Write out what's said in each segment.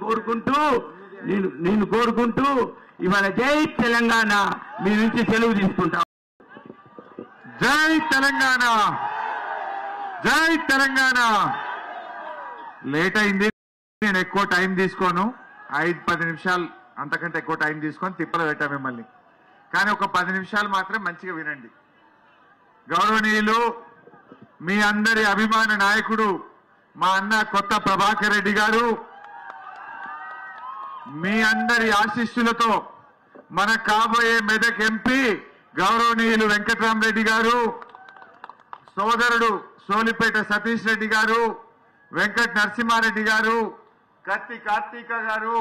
కోరుకుంటూ ఇవాళ జై తెలంగాణ మీ నుంచి సెలవు తీసుకుంటాం. జై తెలంగాణ, జై తెలంగాణ. లేట్ అయింది, నేను ఎక్కువ టైం తీసుకోను. 5-10 నిమిషాలు అంతకంటే ఎక్కువ టైం తీసుకొని తిప్పలు పెట్టా మిమ్మల్ని. కానీ ఒక 10 నిమిషాలు మాత్రం మంచిగా వినండి. గౌరవనీయులు, మీ అందరి అభిమాన నాయకుడు మా అన్న కొత్త ప్రభాకర్ రెడ్డి గారు, మీ అందరి ఆశీస్సులతో మన కాబోయే మెదక్ ఎంపీ గౌరవనీయులు వెంకట్రామరెడ్డి గారు, సోదరుడు సోలిపేట సతీష్ రెడ్డి గారు, వెంకట నరసింహారెడ్డి గారు, కత్తి కార్తీక గారు,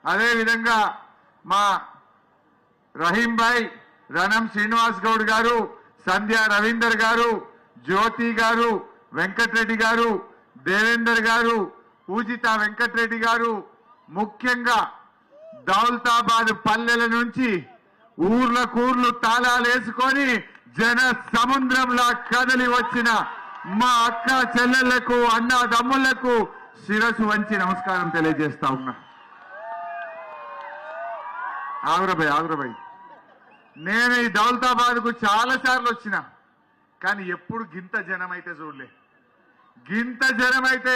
అదేవిధంగా మా రహీం భాయ్, రణం శ్రీనివాస్ గౌడ్ గారు, సంధ్యా రవీందర్ గారు, జ్యోతి గారు, వెంకటరెడ్డి గారు, దేవేందర్ గారు, పూజిత వెంకటరెడ్డి గారు, ముఖ్యంగా దౌలతాబాద్ పల్లెల నుంచి ఊర్లకూర్లు తాళాలేసుకొని జన సముద్రంలా కదలి వచ్చిన మా అక్క చెల్లెళ్లకు, అన్నదమ్ములకు శిరసు వంచి నమస్కారం తెలియజేస్తా ఉన్నా. ఆగురబాయ్, నేను ఈ దౌలతాబాద్ కు చాలా సార్లు వచ్చిన, కానీ ఎప్పుడు గింత జనం అయితే చూడలే.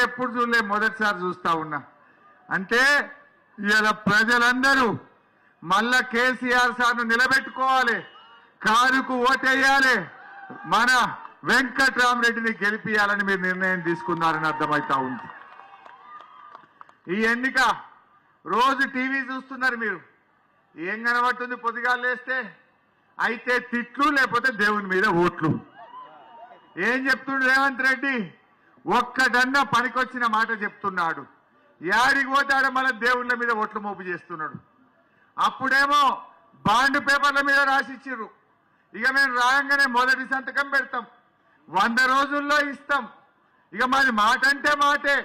ఎప్పుడు చూడలే, మొదటిసారి చూస్తా ఉన్నా. అంటే ఇలా ప్రజలందరూ మళ్ళా కేసీఆర్ సార్ను నిలబెట్టుకోవాలి, కారుకు ఓటేయాలి, మన వెంకట్రామరెడ్డిని గెలిపియాలని మీరు నిర్ణయం తీసుకున్నారని అర్థమవుతా ఉంది. ఈ ఎన్నిక రోజు టీవీ చూస్తున్నారు మీరు, ఏం కనబడుతుంది? పొద్దుగాల లేస్తే అయితే తిట్లు, లేకపోతే దేవుని మీద ఓట్లు. ఏం చెప్తుండు రేవంత్ రెడ్డి? ఒక్కడన్నా పనికొచ్చిన మాట చెప్తున్నాడు. యాడికి పోతాడో మళ్ళీ దేవుళ్ళ మీద ఓట్లు మోపు చేస్తున్నాడు. అప్పుడేమో బాండ్ పేపర్ల మీద రాసిచ్చిర్రు, ఇక మేము రాయంగానే మొదటి సంతకం పెడతాం, 100 రోజుల్లో ఇస్తాం, ఇక మరి మాట అంటే మాటే,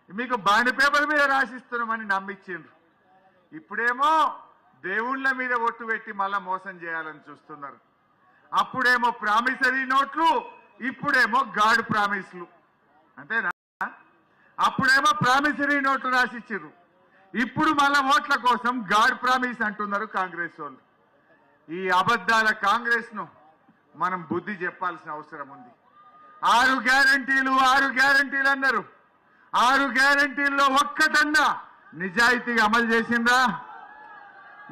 మీకు బాండ్ పేపర్ మీద రాసిస్తున్నామని నమ్మించిండ్రు. ఇప్పుడేమో దేవుళ్ళ మీద ఒట్టు పెట్టి మళ్ళా మోసం చేయాలని చూస్తున్నారు. అప్పుడేమో ప్రామిసరీ నోట్లు, ఇప్పుడేమో గాడ్ ప్రామిస్లు. అంతేనా? అప్పుడేమో ప్రామిసరీ నోట్లు రాసిచ్చిర్రు, ఇప్పుడు మళ్ళా ఓట్ల కోసం గాడ్ ప్రామిస్ అంటున్నారు కాంగ్రెస్ వాళ్ళు. ఈ అబద్ధాల కాంగ్రెస్ ను మనం బుద్ధి చెప్పాల్సిన అవసరం ఉంది. 6 గ్యారంటీలు అన్నారు. 6 గ్యారంటీల్లో ఒక్కటన్నా నిజాయితీగా అమలు చేసిందా?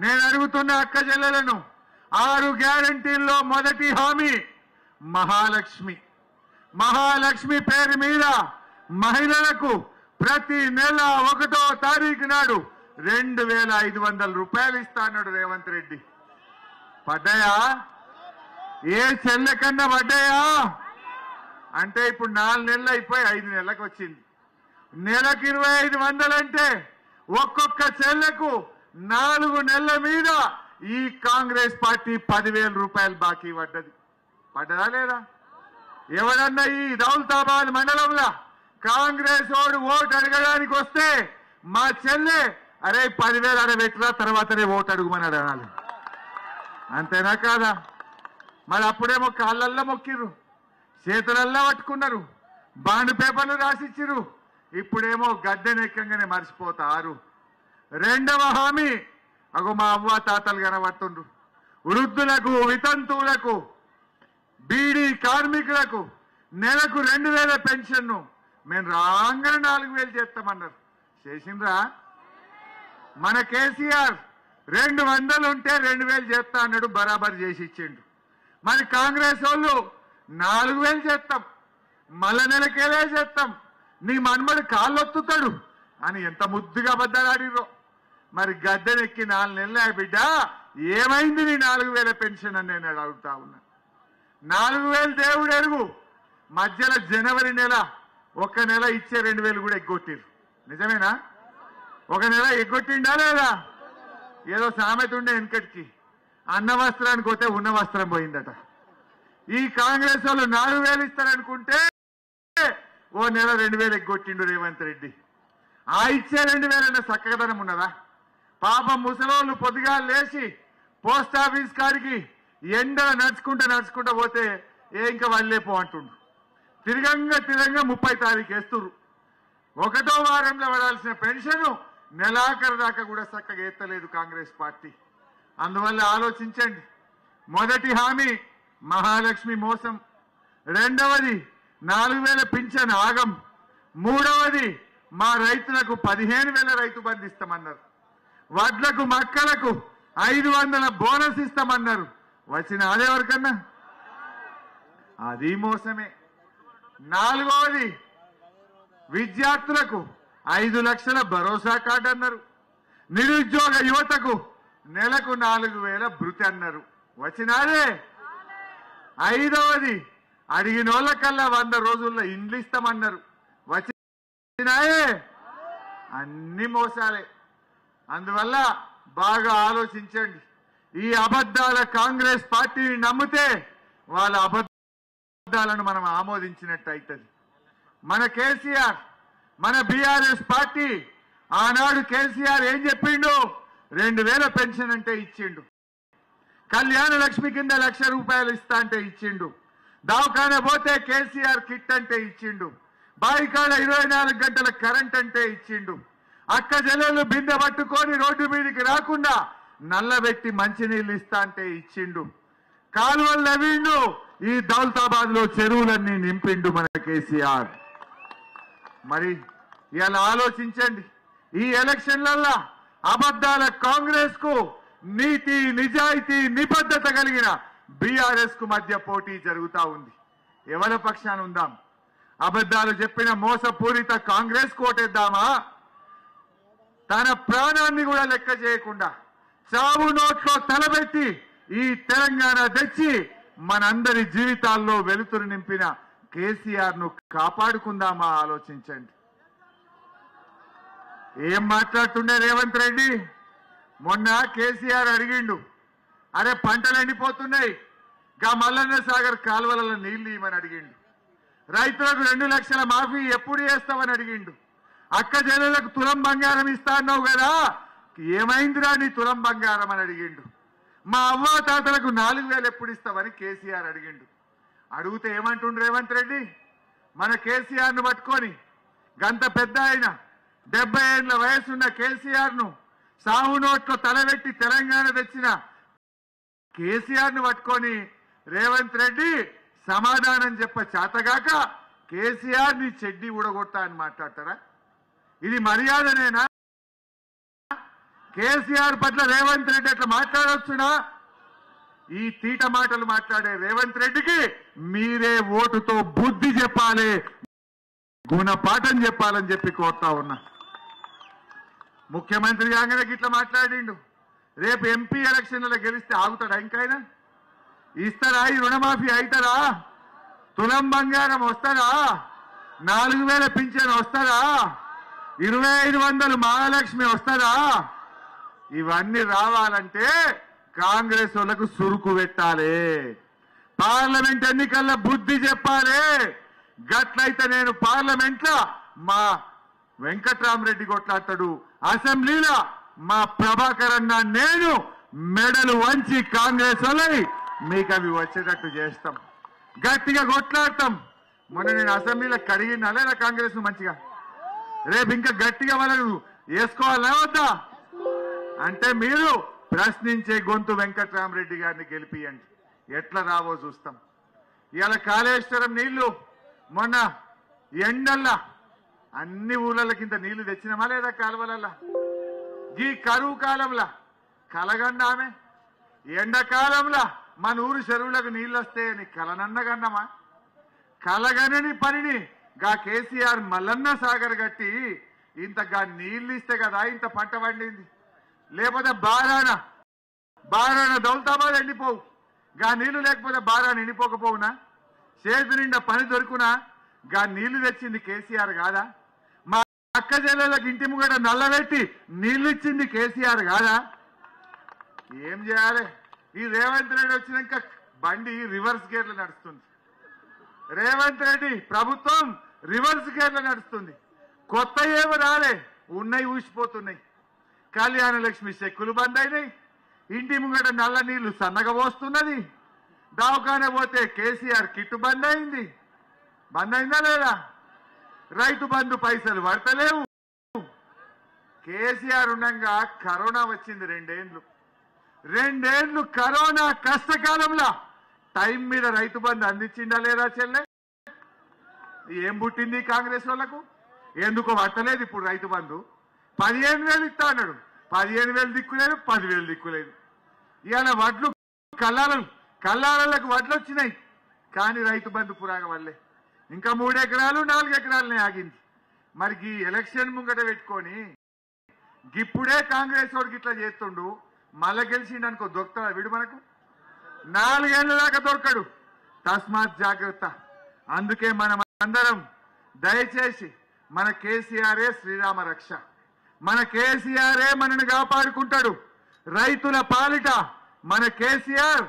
నేను అడుగుతున్న అక్క చెల్లెలను, 6 గ్యారంటీల్లో మొదటి హామీ మహాలక్ష్మి పేరు మీద మహిళలకు ప్రతి నెల 1వ తారీఖు నాడు 2500 రూపాయలు ఇస్తా అన్నాడు రేవంత్ రెడ్డి. పడ్డాయా? ఏ చెల్లె కన్నా పడ్డాయా? అంటే ఇప్పుడు 4 నెలలు అయిపోయి 5 నెలలకు వచ్చింది. నెలకు 2500 అంటే ఒక్కొక్క చెల్లెకు 4 నెలల మీద ఈ కాంగ్రెస్ పార్టీ 10,000 రూపాయలు బాకీ పడ్డది. పడ్డదా లేదా? ఎవరన్నా ఈ దౌలతాబాద్ మండలంలో కాంగ్రెస్ ఓటు అడగడానికి వస్తే మా చెల్లె అరే 10,000 అడబెట్టరా, తర్వాతనే ఓటు అడుగుమని అడగాలి. అంతేనా కాదా? మరి అప్పుడేమో కాళ్ళల్లో మొక్కిర్రు, చేతులల్లో పట్టుకున్నారు, బాండ్ పేపర్లు రాసిచ్చిర్రు, ఇప్పుడేమో గద్దెనెక్కంగానే మర్చిపోతారు. 2వ హామీ అగో మా అవ్వ తాతలు కనబడుతుండ్రు, వృద్ధులకు, వితంతువులకు, బీడీ కార్మికులకు నెలకు 2,000 పెన్షన్ను మేము రాగానే 4,000 చేస్తామన్నారు. చేసిండ్రా? మన కేసీఆర్ 200 ఉంటే 2,000 చేస్తా అన్నాడు, బరాబర్ చేసి ఇచ్చిండు. మరి కాంగ్రెస్ వాళ్ళు 4,000 చేస్తాం, మళ్ళా నెలకేలే చేస్తాం, నీ మన్మడు కాళ్ళొత్తుతాడు అని ఎంత ముద్దుగా అబద్ధాలాడిర్రో. మరి గద్దెనెక్కి 4 నెలలే బిడ్డ, ఏమైంది నీ 4,000 పెన్షన్ అని నేను అడుగుతా ఉన్నా. 4,000 దేవుడు ఎరుగు. మధ్యలో జనవరి నెల 1 నెల ఇచ్చే 2,000 కూడా ఎగ్గొట్టిరు. నిజమేనా? 1 నెల ఎగ్గొట్టిండా లేదా? ఏదో సామెత ఉండే వెనకటికి, అన్న వస్త్రానికి పోతే ఉన్న వస్త్రం పోయిందట. ఈ కాంగ్రెస్ వాళ్ళు 4,000 ఇస్తారనుకుంటే ఓ నెల 2,000 ఎగ్గొట్టిండు రేవంత్ రెడ్డి. ఆ ఇచ్చే 2,000 అన్న చక్కదనం ఉన్నదా? పాపం ముసలోళ్ళు పొద్దుగా లేచి పోస్ట్ ఆఫీస్ కాడికి ఎండలు నడుచుకుంటా పోతే ఇంకా వాళ్ళేపో అంటుండు. తిరగంగా 30 తారీఖు వేస్తున్నారు. 1వ వారంలో పడాల్సిన పెన్షన్ నెలాఖరు దాకా కూడా చక్కగా ఎత్తలేదు కాంగ్రెస్ పార్టీ. అందువల్ల ఆలోచించండి. మొదటి హామీ మహాలక్ష్మి మోసం, రెండవది 4000 పింఛన్ ఆగం, మూడవది మా రైతులకు 15,000 రైతు బంధు ఇస్తామన్నారు, వడ్లకు మక్కలకు 500 బోనస్ ఇస్తామన్నారు. వచ్చిన అదేవరకన్నా అది మోసమే. నాలుగవది విద్యార్థులకు 5 లక్షల భరోసా కార్డు అన్నారు, నిరుద్యోగ యువతకు నెలకు 4,000 భృతి అన్నారు. వచ్చినారే. ఐదవది అడిగిన వాళ్ళకల్లా 100 రోజుల్లో ఇండ్లు ఇస్తామన్నారు. వచ్చినాయే. అన్ని మోసాలే. అందువల్ల బాగా ఆలోచించండి. ఈ అబద్ధాల కాంగ్రెస్ పార్టీని నమ్మితే వాళ్ళ అబద్ధాలను మనం ఆమోదించినట్టు అవుతుంది. మన కేసీఆర్, మన బీఆర్ఎస్ పార్టీ ఆనాడు కేసీఆర్ ఏం చెప్పిండు? 2,000 పెన్షన్ అంటే ఇచ్చిండు, కళ్యాణ లక్ష్మి కింద 1,00,000 రూపాయలు ఇస్తా అంటే ఇచ్చిండు, దవాఖాన పోతే కేసీఆర్ కిట్ అంటే ఇచ్చిండు, బాయికాడ 24 గంటల కరెంట్ అంటే ఇచ్చిండు, అక్క జల్లెలు బిందె పట్టుకొని రోడ్డు మీదకి రాకుండా నల్లబెట్టి మంచినీళ్ళు ఇస్తా అంటే ఇచ్చిండు, కాలువలు నవ్విండు, ఈ దౌలతాబాద్ లో చెరువులన్నీ నింపిండు మన కేసీఆర్. మరి ఇలా ఆలోచించండి. ఈ ఎలక్షన్లల్లో అబద్ధాల కాంగ్రెస్ కు నీతి నిజాయితీ నిబద్ధత కలిగిన బీఆర్ఎస్ కు మధ్య పోటీ జరుగుతా ఉంది. ఎవరి పక్షాన ఉందాం? అబద్ధాలు చెప్పిన మోసపూరిత కాంగ్రెస్ కోటేద్దామా? తన ప్రాణాన్ని కూడా లెక్క చేయకుండా చావు నోట్లో తలబెట్టి ఈ తెలంగాణ తెచ్చి మనందరి జీవితాల్లో వెలుతురు నింపిన కేసీఆర్ ను కాపాడుకుందామా? ఆలోచించండి. ఏం మాట్లాడుతుండే రేవంత్ రెడ్డి? మొన్న కేసీఆర్ అడిగిండు, అరే పంటలు ఎండిపోతున్నాయి, గా మల్లన్న సాగర్ కాలువలలో నీళ్లు ఇవ్వమని అడిగిండు, రైతులకు 2 లక్షల మాఫీ ఎప్పుడు చేస్తామని అడిగిండు, అక్క జల్లెలకు తులం బంగారం ఇస్తా అన్నావు కదా, ఏమైందిరా నీ తులం బంగారం అని అడిగిండు, మా అవ్వ తాతలకు 4,000 ఎప్పుడు ఇస్తామని కేసీఆర్ అడిగిండు. అడిగితే ఏమంటుండు రేవంత్ రెడ్డి? మన కేసీఆర్ ను పట్టుకొని, గంత పెద్ద ఆయన 70 ఏళ్ల వయసున్న కేసీఆర్ ను సాగు నోట్లో తలబెట్టి తెలంగాణ తెచ్చిన కేసీఆర్ ను పట్టుకొని రేవంత్ రెడ్డి సమాధానం చెప్ప చేతగాక కేసీఆర్ ని చెడ్డి ఊడగొట్టా అని మాట్లాడతారా? ఇది మర్యాదనేనా? కేసీఆర్ పట్ల రేవంత్ రెడ్డి అట్లా మాట్లాడొచ్చునా? ఈ తీట మాటలు మాట్లాడే రేవంత్ రెడ్డికి మీరే ఓటుతో బుద్ధి చెప్పాలి, గుణపాఠం చెప్పాలని చెప్పి కోరుతా ఉన్నా. ముఖ్యమంత్రి కాగానే ఇట్లా మాట్లాడిండు. రేపు ఎంపీ ఎలక్షన్లలో గెలిస్తే ఆగుతాడా? ఇంకైనా ఇస్తారా? ఈ రుణమాఫీ అవుతారా? తులం బంగారం వస్తారా? 4,000 పింఛన్ వస్తారా? 2,500 మహాలక్ష్మి వస్తారా? ఇవన్నీ రావాలంటే కాంగ్రెస్ వాళ్ళకు సురుకు పెట్టాలి, పార్లమెంట్ ఎన్నికల్లో బుద్ధి చెప్పాలి. గట్లయితే నేను పార్లమెంట్ లో మా వెంకట్రామరెడ్డి కొట్లాడతాడు, అసెంబ్లీలో మా ప్రభాకర్ అన్న నేను మెడలు వంచి కాంగ్రెస్ వాళ్ళని మీకు అవి వచ్చేటట్టు చేస్తాం, గట్టిగా కొట్లాడతాం. మొన్న నేను అసెంబ్లీలో కడిగినా లేదా కాంగ్రెస్ మంచిగా, రేపు ఇంకా గట్టిగా వాళ్ళను వేసుకోవాలా వద్దా? అంటే మీరు ప్రశ్నించే గొంతు వెంకట్రామరెడ్డి గారిని గెలిపియండి, ఎట్లా రావో చూస్తాం. ఇవాళ కాళేశ్వరం నీళ్లు మొన్న ఎండల్లా అన్ని ఊర్ల కింద నీళ్లు తెచ్చినామా లేదా కాలువలల్లా? ఈ కరువు కాలంలో కలగండ ఆమె, ఎండాకాలంలో మన ఊరు చెరువులకు నీళ్ళు వస్తాయని కలనన్నగన్నమా? కలగనని పనిని గా కేసీఆర్ మల్లన్న సాగర్ కట్టి ఇంతగా నీళ్లు ఇస్తే కదా ఇంత పంట పండింది. లేకపోతే బారాన దౌలతాబాద్ ఎండిపోవు, గా నీళ్లు లేకపోతే బారాన ఎండిపోకపోవునా? చేతి నిండా పని దొరుకునా? గా నీళ్లు తెచ్చింది కేసీఆర్ కాదా? మా అక్క చెల్లెళ్ళకి ఇంటి ముంగట నల్లబెట్టి నీళ్లు ఇచ్చింది కేసీఆర్ కాదా? ఏం చేయాలి? ఈ రేవంత్ రెడ్డి వచ్చినాక బండి రివర్స్ గేర్లు నడుస్తుంది. రేవంత్ రెడ్డి ప్రభుత్వం రివర్స్ గేర్లు నడుస్తుంది. కొత్త ఏమో రాలే, ఉన్నాయి ఊసిపోతున్నాయి. కళ్యాణ లక్ష్మి చెక్కులు బంద్ అయినాయి, ఇంటి ముంగట నల్ల నీళ్లు సన్నగా పోస్తున్నది, దవాఖాన పోతే కేసీఆర్ కిట్టు బంద్ అయింది. బంద్ అయిందా లేదా? రైతు బంధు పైసలు పడతలేవు, కేసీఆర్ ఉండగా కరోనా వచ్చింది. రెండేండ్లు కరోనా కష్టకాలంలో టైం మీద రైతు బంధు అందించిందా లేదా చెల్లె? ఏం పుట్టింది కాంగ్రెస్ వాళ్ళకు? ఎందుకో పట్టలేదు ఇప్పుడు రైతు బంధు. 15,000 ఇస్తా అన్నాడు. 15,000 దిక్కులేదు, 10,000 దిక్కులేదు. ఇవాళ వడ్లు కల్లాలకు వడ్లు వచ్చినాయి, కానీ రైతు బంధు పురాగ వల్లే ఇంకా 3 ఎకరాలు 4 ఎకరాలనే ఆగింది. మరి ఈ ఎలక్షన్ ముంగట పెట్టుకొని ఇప్పుడే కాంగ్రెస్ వాడికి ఇట్లా చేస్తుండు, మళ్ళా గెలిచిండు అనుకో దొరుకుతాడా వీడు మనకు? 4 ఏళ్ల దాకా దొరకడు. తస్మాత్ జాగ్రత్త. అందుకే మనం అందరం దయచేసి మన కేసీఆరే శ్రీరామ రక్ష, మన కేసీఆరే మనని కాపాడుకుంటాడు. రైతుల పాలిట మన కేసీఆర్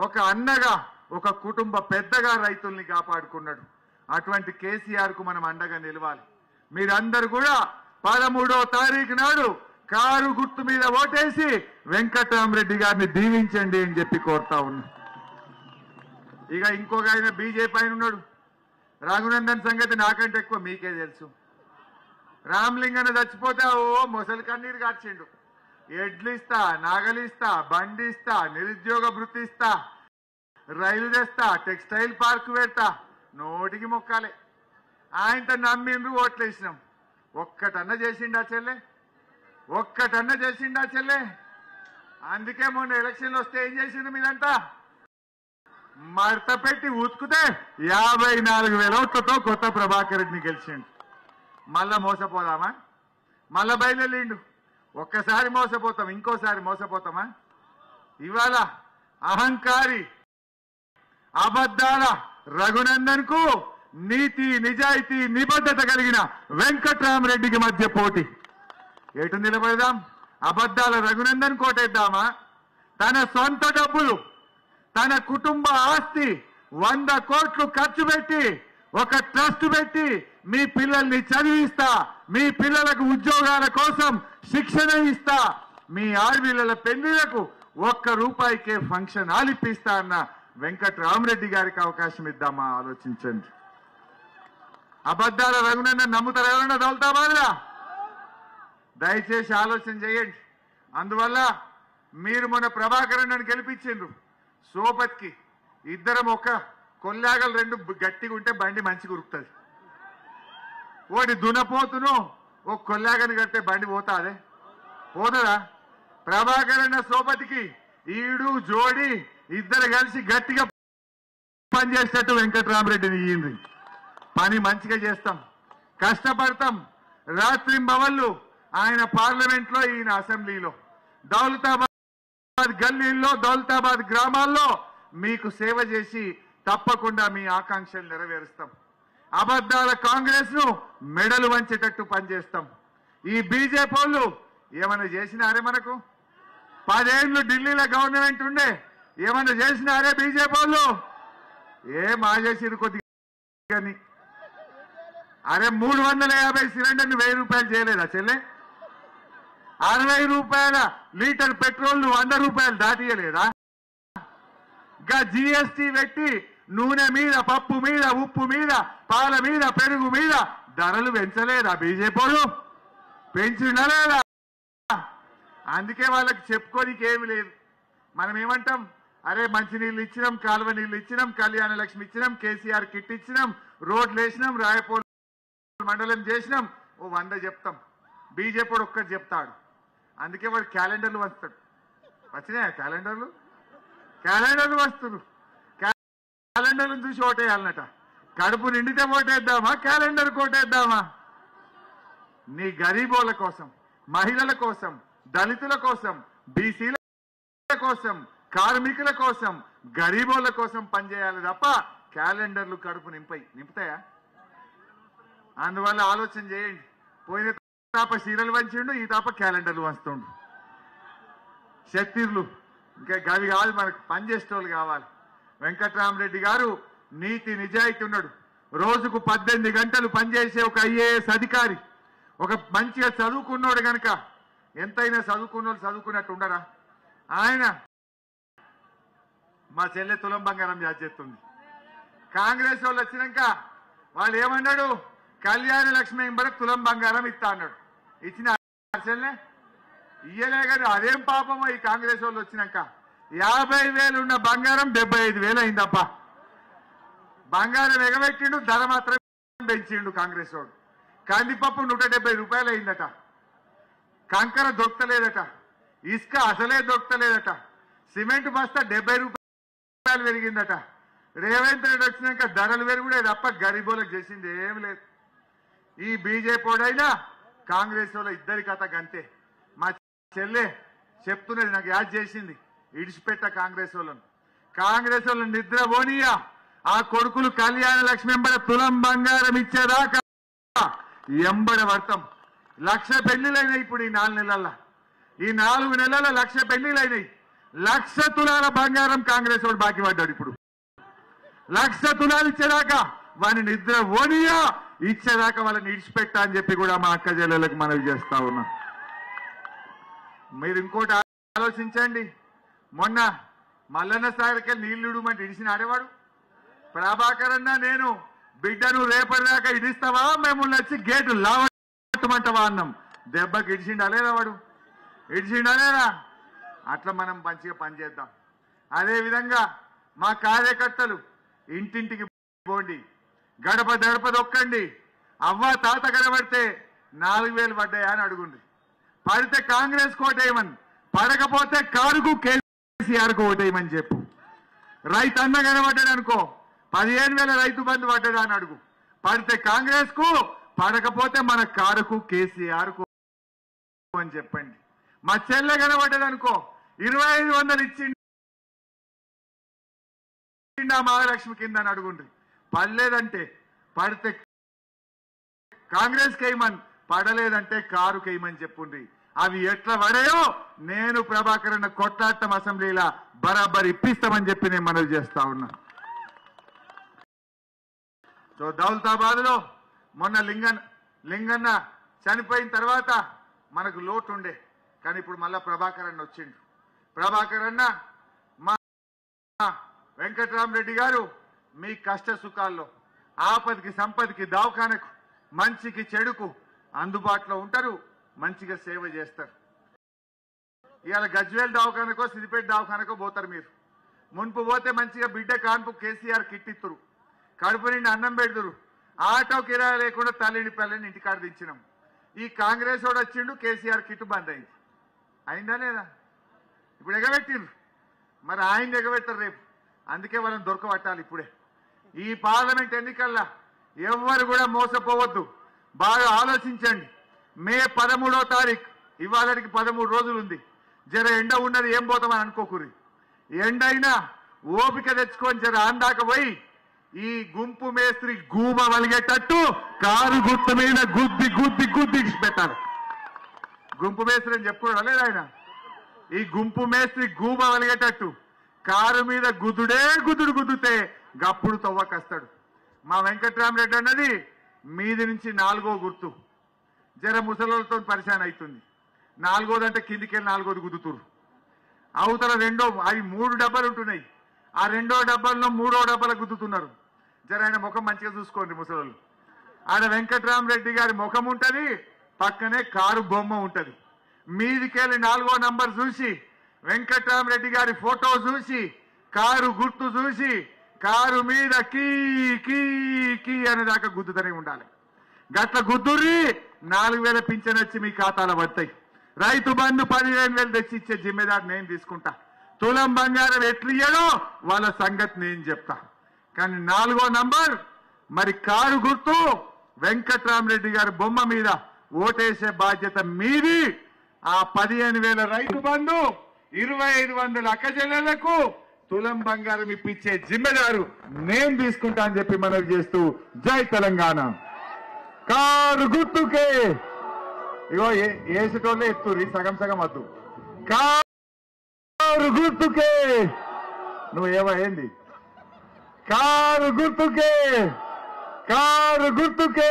ఒక అన్నగా, ఒక కుటుంబ పెద్దగా రైతుల్ని కాపాడుకున్నాడు. అటువంటి కేసీఆర్ కు మనం అండగా నిలవాలి. మీరందరూ కూడా 13వ తారీఖు నాడు కారు గుర్తు మీద ఓటేసి వెంకట్రామరెడ్డి గారిని దీవించండి అని చెప్పి కోరుతా ఉన్నా. ఇక ఇంకొక ఆయన బీజేపీ ఆయన ఉన్నాడు, రఘునందన్ సంగతి నాకంటే ఎక్కువ మీకే తెలుసు. రామలింగన్న చచ్చిపోతే ఓ మొసలి కన్నీరు కార్చిండు. ఎడ్లిస్తా, నాగలిస్తా, బండిస్తా, నిరుద్యోగ వృత్తి ఇస్తా, రైలు తెస్తా, టెక్స్టైల్ పార్క్ పెడతా, నోటికి మొక్కాలే. ఆయనతో నమ్మిండ్రు, ఓట్లేసినాం. ఒక్కటన్నా చేసిండా చెల్లె? ఒక్కటన్నా చేసిండా చెల్లె? అందుకే మొన్న ఎలక్షన్లు వస్తే ఏం చేసిండు మీరంతా? మడత పెట్టి ఉతుకుతే 54,000 ఓట్లతో కొత్త ప్రభాకర్ రెడ్డిని గెలిచిండు. మళ్ళా మోసపోదామా? మళ్ళా బయలుదేరిండు. ఒక్కసారి మోసపోతాం, ఇంకోసారి మోసపోతామా? ఇవాళ అహంకారి అబద్ధాల రఘునందన్ కు నీతి, నిజాయితీ, నిబద్ధత కలిగిన వెంకట్రామరెడ్డికి మధ్య పోటీ. ఎటు నిలబడదాం? అబద్ధాల రఘునందన్ కోటేద్దామా? తన సొంత డబ్బులు, తన కుటుంబ ఆస్తి 100 కోట్లు ఖర్చు పెట్టి ఒక ట్రస్ట్ పెట్టి మీ పిల్లల్ని చదివిస్తా, మీ పిల్లలకు ఉద్యోగాల కోసం శిక్షణ ఇస్తా, మీ ఆడపిల్లల పెళ్లిలకు ₹1 ఫంక్షన్ ఆలిపిస్తా అన్న వెంకట్రామరెడ్డి గారికి అవకాశం ఇద్దామా? ఆలోచించండి. అబద్ధాల రఘునందన్ నమ్ముతారు ఎవరన్నా? దౌలతాబాద్లా? దయచేసి ఆలోచన చేయండి. అందువల్ల మీరు మొన్న ప్రభాకర్ అన్నని గెలిపించిండ్రు. సోపత్కి ఇద్దరం ఒక కొల్లాగలు 2 గట్టిగా ఉంటే బండి మంచిగా ఉరుకుతుంది. ఒకటి దునపోతును ఒక కొల్లాగని కడితే బండి పోతాదే? పోతుందా? ప్రభాకర్ అన్న సోపతికి ఈడు జోడి ఇద్దరు కలిసి గట్టిగా పనిచేసేటట్టు వెంకట్రామరెడ్డిని ఇయ్యింది. పని మంచిగా చేస్తాం, కష్టపడతాం. రాత్రింబవళ్ళు ఆయన పార్లమెంట్ లో, ఈయన అసెంబ్లీలో, దౌలతాబాద్ గల్లీల్లో, దౌలతాబాద్ గ్రామాల్లో మీకు సేవ చేసి తప్పకుండా మీ ఆకాంక్షలు నెరవేరుస్తాం. అబద్ధాల కాంగ్రెస్ ను మెడలు వంచేటట్టు పనిచేస్తాం. ఈ బీజేపీ వాళ్ళు ఏమైనా చేసినారే మనకు? 10 ఏళ్ళు ఢిల్లీలో గవర్నమెంట్ ఉండే, ఏమైనా చేసినారే బీజేపీ వాళ్ళు? మా చేసిరు కొద్దిగా. అరే 350 సిలిండర్ని ₹1000 చేయలేదా చెల్లె? 60 రూపాయల లీటర్ పెట్రోల్ ₹100 దాటియలేదా? ఇంకా జీఎస్టీ పెట్టి నూనె మీద, పప్పు మీద, ఉప్పు మీద, పాల మీద, పెరుగు మీద ధరలు పెంచలేదా బీజేపీ వాళ్ళు? పెంచినా లేదా? అందుకే వాళ్ళకి చెప్పుకోనికి ఏమి లేదు. మనం ఏమంటాం? అరే మంచినీళ్ళు ఇచ్చినాం, కాలువ నీళ్ళు ఇచ్చినాం, కళ్యాణ లక్ష్మి ఇచ్చినాం, కేసీఆర్ కిట్ ఇచ్చినాం, రోడ్లు వేసినాం, రాయపూర్ మండలం చేసినాం, 100 చెప్తాం. బీజేపీ వాడు ఒక్కటి చెప్తాడు. అందుకే వాడు క్యాలెండర్లు వస్తాడు. వచ్చినాయా క్యాలెండర్లు? క్యాలెండర్లు వస్తున్నారు. క్యాలెండర్లను చూసి ఓటేయాలన్నట. కడుపు నిండితే ఓటేద్దామా, క్యాలెండర్ కోటేద్దామా? నీ గరీబోళ్ళ కోసం, మహిళల కోసం, దళితుల కోసం, బీసీల కోసం, కార్మికుల కోసం, గరీబోళ్ళ కోసం పనిచేయాలి తప్ప క్యాలెండర్లు కడుపు నింపుతాయా? అందువల్ల ఆలోచన చేయండి. పోయిన తాప సీరలు వంచిండు, ఈ తాప క్యాలెండర్లు వంచుతుండు. శక్తిర్లు ఇంకా గవి కాదు, మనకు పనిచేసేటోళ్ళు కావాలి. వెంకట్రామరెడ్డి గారు నీతి, నిజాయితీ ఉన్నాడు. రోజుకు 18 గంటలు పనిచేసే ఒక ఐఏఎస్ అధికారి, ఒక మంచిగా చదువుకున్నోడు కనుక. ఎంతైనా చదువుకున్నోళ్ళు చదువుకున్నట్టు ఉండరా? ఆయన మా చెల్లె తులం బంగారం చేస్తుంది. కాంగ్రెస్ వాళ్ళు వచ్చినాక వాళ్ళు ఏమన్నాడు? కళ్యాణ లక్ష్మి ఎంబడ తులం బంగారం ఇస్తా అన్నాడు. ఇచ్చిన చెల్లె ఇయ్యలే కానీ అదేం పాపమో ఈ కాంగ్రెస్ వాళ్ళు వచ్చినాక 50,000 ఉన్న బంగారం 75,000 అయిందప్ప. బంగారం ఎగబెట్టిండు, ధర మాత్రం పెంచిండు కాంగ్రెస్ వాడు. కందిపప్పు 170 రూపాయలు అయిందట, కంకర దొరకలేదట, ఇసుక అసలే దొరకలేదట, సిమెంట్ బస్తా 70 రూపాయలు పెరిగిందట. రేవంత్ రెడ్డి వచ్చినాక ధరలు పెరుగుడే తప్ప గరీబోలకు చేసింది ఏం లేదు. ఈ బీజేపీ వాడైనా కాంగ్రెస్ వాళ్ళ ఇద్దరి కథ గంతే. మా చెల్లె చెప్తున్నది, నాకు యాద్ చేసింది, ఇడిచిపెట్ట కాంగ్రెస్ వాళ్ళను. కాంగ్రెస్ వాళ్ళని నిద్ర పోనీయా, ఆ కొడుకులు కళ్యాణ లక్ష్మి ఎంబడ తులం బంగారం ఇచ్చేదాకా ఎంబడ వర్తం. 1,00,000 పెళ్లిలైనాయి ఇప్పుడు ఈ 4 నెలల్లో. ఈ 4 నెలల 1,00,000 పెళ్లిలైనాయి. 1,00,000 తులాల బంగారం కాంగ్రెస్ వాడు బాకీ పడ్డాడు. ఇప్పుడు 1,00,000 తులాలు ఇచ్చేదాకా వాని నిద్ర ఓనియా, ఇచ్చేదాకా వాళ్ళని ఇడిచిపెట్టా అని చెప్పి కూడా మా అక్క చెల్లెలకు మనవి చేస్తా ఉన్నా. మీరు ఇంకోటి ఆలోచించండి, మొన్న మల్లన్న సాగర్కి నీళ్లు ఇడమంటే ఇడిసిన ఆడేవాడు ప్రభాకర్ అన్న, నేను బిడ్డను రేపటిదాకా ఇడిస్తావా, మేము వచ్చి గేటు లావట్టమంటావా అన్నాం. దెబ్బకి ఇడిచిండాలేరా వాడు, ఇడిచిండాలేరా? అట్లా మనం మంచిగా పనిచేద్దాం. అదేవిధంగా మా కార్యకర్తలు ఇంటింటికి పోండి, గడప గడప దొక్కండి. అవ్వ తాత కనబడితే 4,000 పడ్డాయా అని అడుగుండి. పడితే కాంగ్రెస్ కోటేయమని, పడకపోతే కారుకు కేసీఆర్కు ఓటేయమని చెప్పు. రైతు అన్న కనబడ్డాడు అనుకో, 15,000 రైతు బంధు పడ్డదా అని అడుగు. పడితే కాంగ్రెస్ కు, పడకపోతే మన కారుకు కేసీఆర్కు అని చెప్పండి. మా చెల్లె కనబడ్డది అనుకో, 2,500 ఇచ్చిండా మహాలక్ష్మి కింద అని అడుగుండ్రి. పడలేదంటే, పడితే కాంగ్రెస్ కేయమని, పడలేదంటే కారు కేయమని చెప్పుండ్రి. అవి ఎట్లా పడాయో నేను ప్రభాకర్ అన్న కొట్లాటం అసెంబ్లీలా బరాబర్ ఇప్పిస్తామని చెప్పి నేను మనవి చేస్తా ఉన్నా. సో దౌలతాబాద్ లో మొన్న లింగన్న చనిపోయిన తర్వాత మనకు లోటు ఉండే, కానీ ఇప్పుడు మళ్ళా ప్రభాకర్ అన్న వచ్చిండు. ప్రభాకర్ అన్న మా వెంకట్రామరెడ్డి గారు మీ కష్ట సుఖాల్లో, ఆపదకి సంపదకి, దవాఖానకు, మంచికి చెడుకు అందుబాటులో ఉంటారు, మంచిగా సేవ చేస్తారు. ఇవాళ గజ్వేల్ దవాఖానకో సిద్దిపేట దవాఖానకో పోతారు మీరు. మున్పు పోతే మంచిగా బిడ్డ కాన్పు కేసీఆర్ కిట్టిత్తురు, కడుపు నిండి అన్నం పెడుతురు, ఆటో కిరాయి లేకుండా తల్లిని పిల్లని ఇంటికాడ దించినాం. ఈ కాంగ్రెస్ వాడు వచ్చిండు, కేసీఆర్ కిట్టు బంద్ అయింది. అయిందా లేదా? ఇప్పుడు ఎగబెట్టిండ్రు, మరి ఆయన ఎగబెట్టారు రేపు. అందుకే వాళ్ళని దొరకబట్టాలి ఇప్పుడే. ఈ పార్లమెంట్ ఎన్నికల్లో ఎవ్వరు కూడా మోసపోవద్దు, బాగా ఆలోచించండి. మే 13వ తారీఖు, ఇవాళకి 13 రోజులు ఉంది. జర ఎండ ఉన్నది, ఏం పోతామని అనుకోకూరి. ఎండైనా ఓపిక తెచ్చుకొని జర ఆందాక పోయి ఈ గుంపు మేస్త్రి గూబ వలిగేటట్టు కారు గుర్తు మీద గుద్ది గుద్ది గుద్ది పెట్టాలి. గుంపు మేస్త్రి అని చెప్పుకోవడం లేదు ఆయన. ఈ గుంపు మేస్త్రి గూబ వలిగేటట్టు కారు మీద గుద్దుడే గుద్దుతే గప్పుడు తవ్వకస్తాడు. మా వెంకట్రామరెడ్డి అన్నది మీది నుంచి 4వ గుర్తు. జర ముసలితో పరిశాన్ అవుతుంది. 4వదంటే కిందికి వెళ్ళి 4వది గుద్దుతురు. అవతల అవి 3 డబ్బాలు ఉంటున్నాయి. ఆ 2వ డబ్బాల్లో 3వ డబ్బాల గుద్దుతున్నారు. జర ఆయన ముఖం మంచిగా చూసుకోండి ముసలు. ఆడ వెంకట్రామరెడ్డి గారి ముఖం ఉంటది, పక్కనే కారు బొమ్మ ఉంటది. మీదికెళ్ళి 4వ నంబర్ చూసి, వెంకట్రామరెడ్డి గారి ఫోటో చూసి, కారు గుర్తు చూసి, కారు మీద కీ కీ కీ అనేదాకా గుద్దుతూనే ఉండాలి. గట్ల గుద్దుర్రి 4,000 పింఛన్ వచ్చి మీ ఖాతాలో పడతాయి. రైతు బంధు 15,000 తెచ్చి ఇచ్చే జిమ్మేదారు నేను తీసుకుంటా. తులం బంగారం ఎట్లియ్యాడో వాళ్ళ సంగతి నేను చెప్తా. కానీ 4వ నంబర్ మరి కారు గుర్తు వెంకట్రామరెడ్డి గారి బొమ్మ మీద ఓటేసే బాధ్యత మీది. ఆ 15,000 రైతు బంధు, 2,500 అక్కచెల్లెళ్లకు తులం బంగారం ఇప్పించే జిమ్మెదారు నేను తీసుకుంటా అని చెప్పి మనవి చేస్తూ జై తెలంగాణ. కారు గుర్తుకే ఇగో ఏసుటోళ్ళే ఎత్తుర్రి, సగం సగం వద్దు. కారు గుర్తుకే, నువ్వు ఏంది? కారు గుర్తుకే, కారు గుర్తుకే.